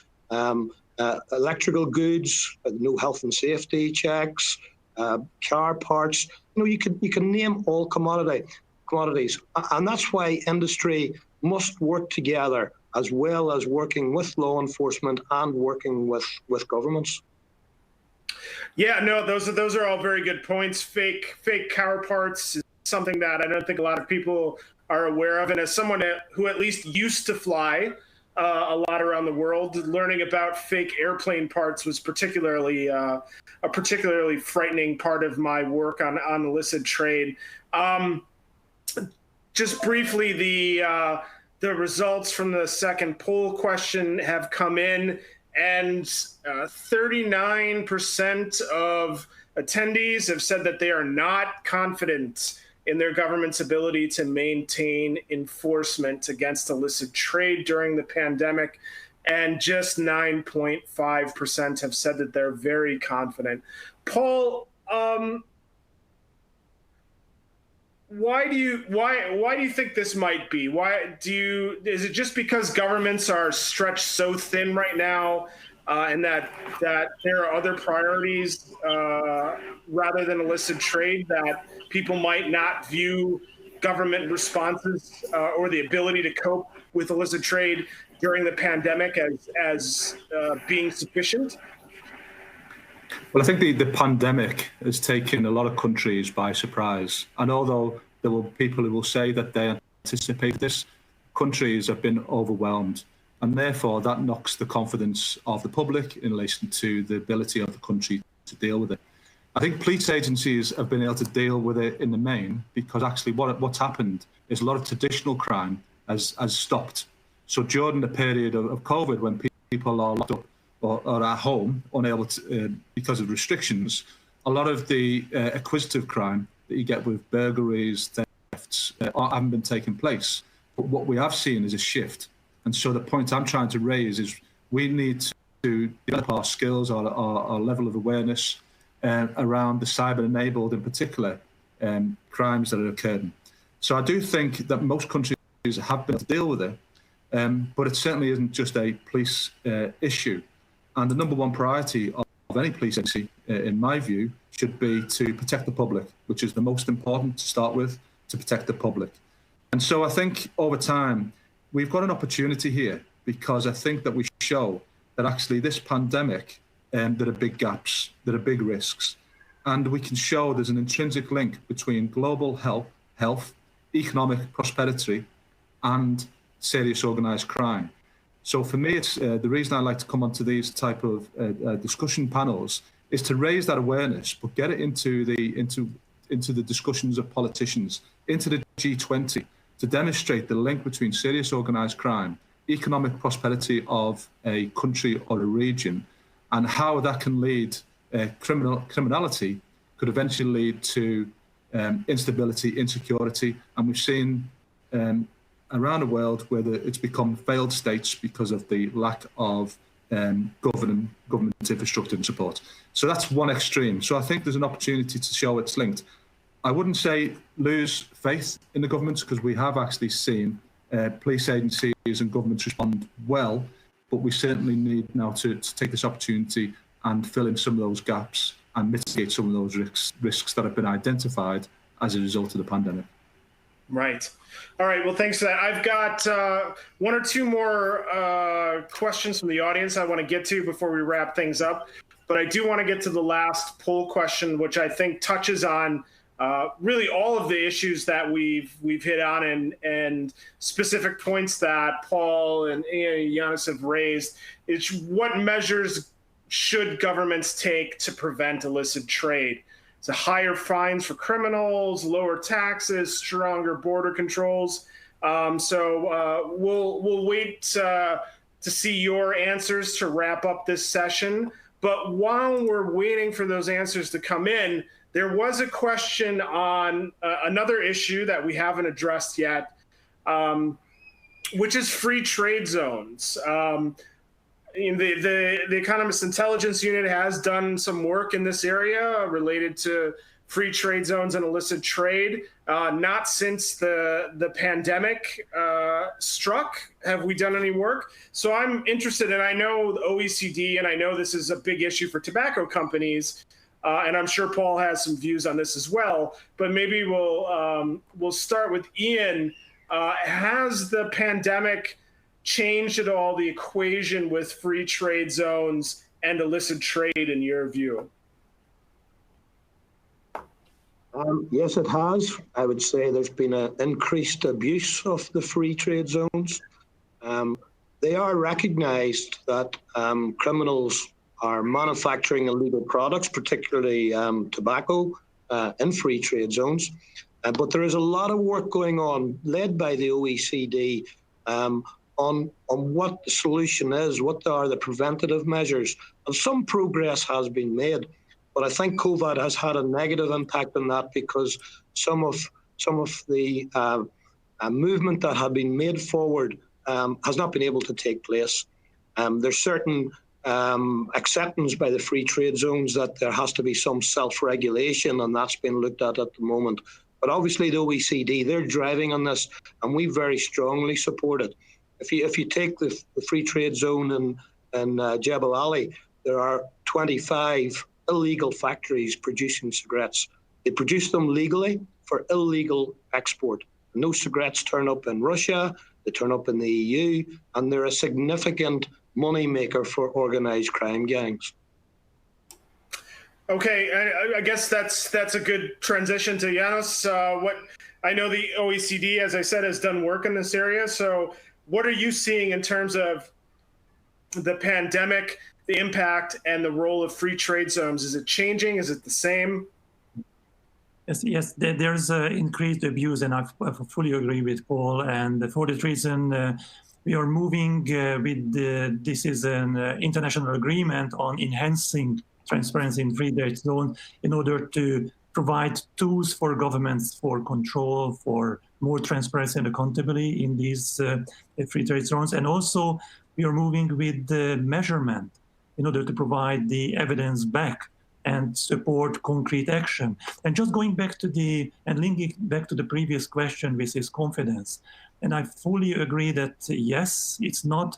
electrical goods, no health and safety checks, car parts. You can name all commodities, and that's why industry must work together, as well as working with law enforcement and working with governments. Yeah, no, those are all very good points. Fake car parts is something that I don't think a lot of people are aware of. And as someone who at least used to fly a lot around the world, learning about fake airplane parts was particularly a particularly frightening part of my work on illicit trade. just briefly, the results from the second poll question have come in, and 39% of attendees have said that they are not confident in their government's ability to maintain enforcement against illicit trade during the pandemic, and just 9.5% have said that they're very confident. Paul, why do you think this might be? Is it just because governments are stretched so thin right now, and that there are other priorities rather than illicit trade, that people might not view government responses or the ability to cope with illicit trade during the pandemic as being sufficient? Well, I think the pandemic has taken a lot of countries by surprise. And although there will be people who will say that they anticipate this, countries have been overwhelmed. And therefore, that knocks the confidence of the public in relation to the ability of the country to deal with it. I think police agencies have been able to deal with it in the main because actually what's happened is a lot of traditional crime has stopped. So during the period of COVID, when people are locked up or at home, unable to, because of restrictions, a lot of the acquisitive crime that you get with burglaries, thefts, haven't been taking place. But what we have seen is a shift. And so the point I'm trying to raise is we need to develop our skills, our level of awareness around the cyber-enabled, in particular, crimes that are occurring. So I do think that most countries have been able to deal with it, but it certainly isn't just a police issue. And the number one priority of any police agency, in my view, should be to protect the public, which is the most important to start with, to protect the public. And so I think over time, we've got an opportunity here because I think that we show that actually this pandemic, there are big gaps, there are big risks. And we can show there's an intrinsic link between global health, economic prosperity, and serious organised crime. So for me, it's the reason I like to come onto these type of discussion panels is to raise that awareness, but get it into the discussions of politicians, into the G20, to demonstrate the link between serious organised crime, economic prosperity of a country or a region, and how that can lead criminality could eventually lead to instability, insecurity, and we've seen around the world where it's become failed states because of the lack of government infrastructure and support. So that's one extreme. So I think there's an opportunity to show it's linked. I wouldn't say lose faith in the governments, because we have actually seen police agencies and governments respond well, but we certainly need now to take this opportunity and fill in some of those gaps and mitigate some of those risks that have been identified as a result of the pandemic. Right. All right. Well, thanks for that. I've got one or two more questions from the audience I want to get to before we wrap things up. But I do want to get to the last poll question, which I think touches on really all of the issues that we've hit on and specific points that Paul and János have raised. It's what measures should governments take to prevent illicit trade? So higher fines for criminals, lower taxes, stronger border controls. We'll wait to see your answers to wrap up this session. But while we're waiting for those answers to come in, there was a question on another issue that we haven't addressed yet, which is free trade zones. The Economist Intelligence Unit has done some work in this area related to free trade zones and illicit trade. Not since the pandemic struck have we done any work. So I'm interested, and I know the OECD, and I know this is a big issue for tobacco companies, and I'm sure Paul has some views on this as well. But maybe we'll start with Ian. Has the pandemic changed at all the equation with free trade zones and illicit trade in your view? Yes, it has. I would say there's been an increased abuse of the free trade zones. They are recognized that criminals are manufacturing illegal products, particularly tobacco, in free trade zones. But there is a lot of work going on, led by the OECD, on what the solution is, what are the preventative measures. And some progress has been made. But I think COVID has had a negative impact on that, because some of the movement that had been made forward has not been able to take place. There's certain acceptance by the free trade zones that there has to be some self-regulation, and that's been looked at the moment. But obviously the OECD, they're driving on this, and we very strongly support it. If you take the free trade zone in Jebel Ali, there are 25 illegal factories producing cigarettes. They produce them legally for illegal export. And those cigarettes turn up in Russia, they turn up in the EU, and they're a significant money maker for organised crime gangs. Okay, I guess that's a good transition to János. I know the OECD, as I said, has done work in this area. So what are you seeing in terms of the pandemic, the impact, and the role of free trade zones? Is it changing? Is it the same? Yes, there's increased abuse, and I fully agree with Paul. And for this reason, we are moving this is an international agreement on enhancing transparency in free trade zone in order to provide tools for governments for control, for more transparency and accountability in these free trade zones. And also we are moving with the measurement in order to provide the evidence back and support concrete action. And just going back to and linking back to the previous question, which is confidence. And I fully agree that yes, it's not,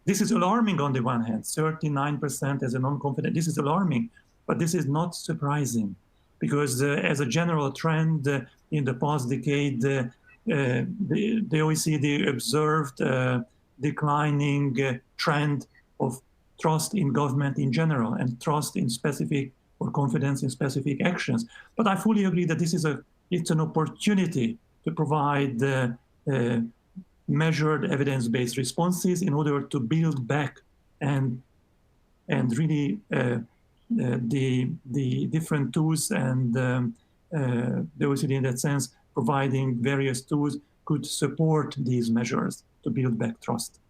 this is alarming on the one hand, 39% as a non-confident, this is alarming, but this is not surprising, because as a general trend in the past decade, the OECD observed declining trend of trust in government in general and trust in specific or confidence in specific actions. But I fully agree that it's an opportunity to provide measured evidence-based responses in order to build back and really the different tools, and the OECD in that sense providing various tools could support these measures to build back trust.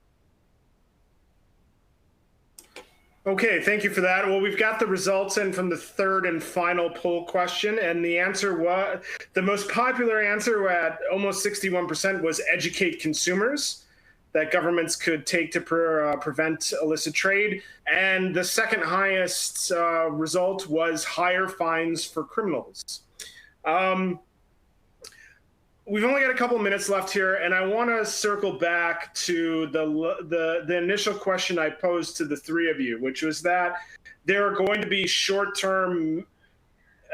Okay, thank you for that. Well, we've got the results in from the third and final poll question, and the answer was, the most popular answer at almost 61% was educate consumers, that governments could take to prevent illicit trade. And the second highest result was higher fines for criminals. We've only got a couple of minutes left here, and I want to circle back to the initial question I posed to the three of you, which was that there are going to be short-term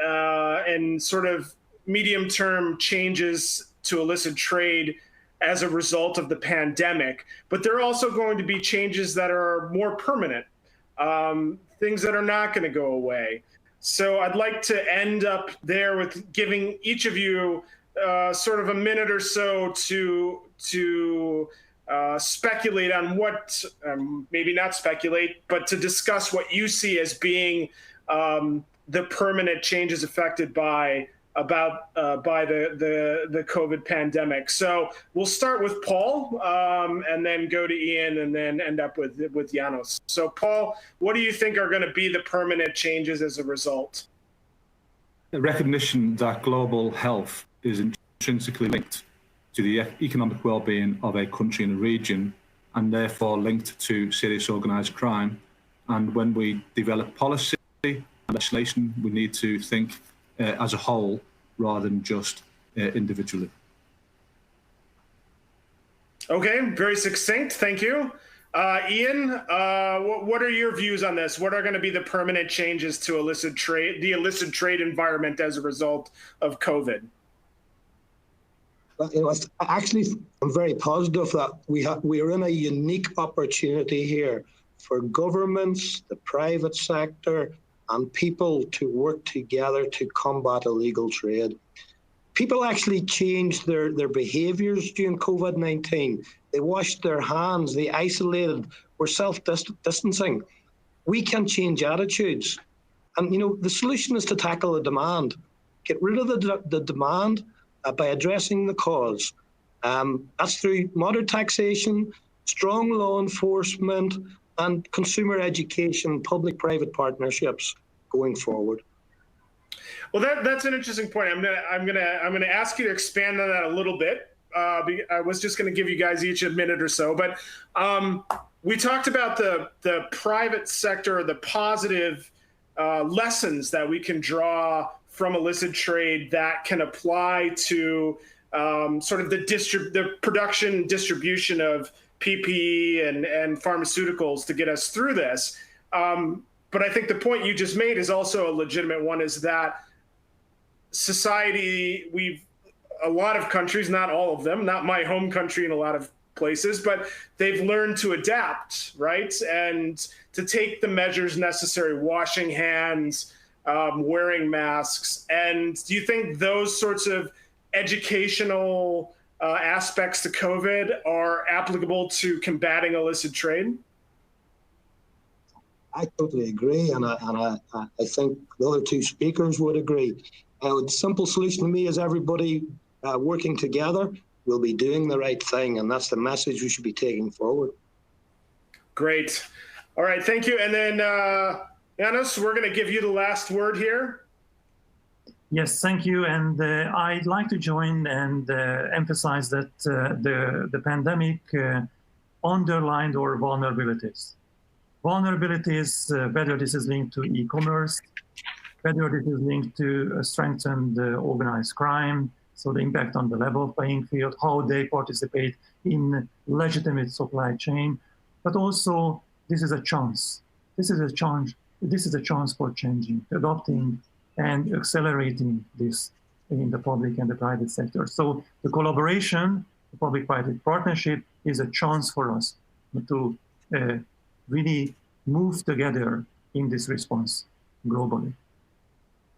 and sort of medium-term changes to illicit trade as a result of the pandemic, but there are also going to be changes that are more permanent, things that are not going to go away. So I'd like to end up there with giving each of you sort of a minute or so to speculate on what, maybe not speculate, but to discuss what you see as being the permanent changes affected by the COVID pandemic. So we'll start with Paul, and then go to Ian, and then end up with János. So Paul, what do you think are going to be the permanent changes as a result? The recognition that global health is intrinsically linked to the economic well-being of a country and a region, and therefore linked to serious organised crime. And when we develop policy and legislation, we need to think as a whole rather than just individually. Okay, very succinct. Thank you. Ian, what are your views on this? What are going to be the permanent changes to illicit trade, the illicit trade environment as a result of COVID? Actually, I'm very positive that we are in a unique opportunity here for governments, the private sector, and people to work together to combat illegal trade. People actually changed their behaviours during COVID-19. They washed their hands, they isolated, were self-distancing. We can change attitudes. And, the solution is to tackle the demand. Get rid of the demand by addressing the cause. That's through moderate taxation, strong law enforcement, and consumer education, public-private partnerships going forward. Well, that's an interesting point. I'm gonna ask you to expand on that a little bit. I was just going to give you guys each a minute or so, but we talked about the private sector, the positive lessons that we can draw from illicit trade that can apply to sort of the production and distribution of PPE and pharmaceuticals to get us through this. But I think the point you just made is also a legitimate one, is that society, a lot of countries, not all of them, not my home country in a lot of places, but they've learned to adapt, right? And to take the measures necessary, washing hands, wearing masks. And do you think those sorts of educational aspects to COVID are applicable to combating illicit trade? I totally agree, and I think the other two speakers would agree. The simple solution to me is everybody working together will be doing the right thing, and that's the message we should be taking forward. Great. All right, thank you. And then, János, we're going to give you the last word here. Yes, thank you. And I'd like to join and emphasize that the pandemic underlined our vulnerabilities. Vulnerabilities, whether this is linked to e-commerce, whether this is linked to strengthened organized crime, so the impact on the level playing field, how they participate in legitimate supply chain, but also this is a chance. This is a chance for changing, adopting, and accelerating this in the public and the private sector. So the collaboration, the public-private partnership, is a chance for us to really move together in this response globally.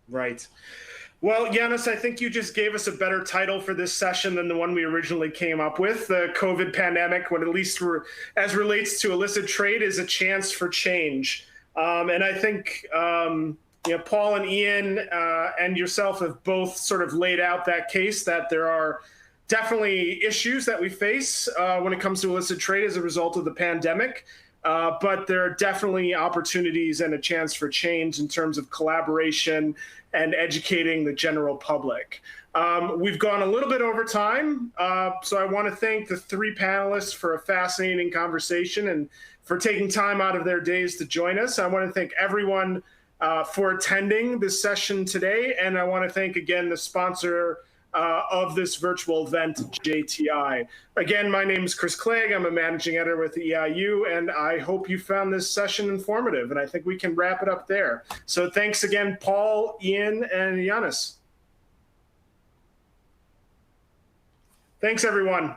Right. Well, János, I think you just gave us a better title for this session than the one we originally came up with. The COVID pandemic, what at least as relates to illicit trade, is a chance for change. And I think Paul and Ian and yourself have both sort of laid out that case, that there are definitely issues that we face when it comes to illicit trade as a result of the pandemic. But there are definitely opportunities and a chance for change in terms of collaboration and educating the general public. We've gone a little bit over time, so I want to thank the three panelists for a fascinating conversation and for taking time out of their days to join us. I want to thank everyone for attending this session today, and I want to thank again the sponsor of this virtual event, JTI. Again, my name is Chris Clegg. I'm a managing editor with the EIU, and I hope you found this session informative, and I think we can wrap it up there. So thanks again, Paul, Ian, and János. Thanks, everyone.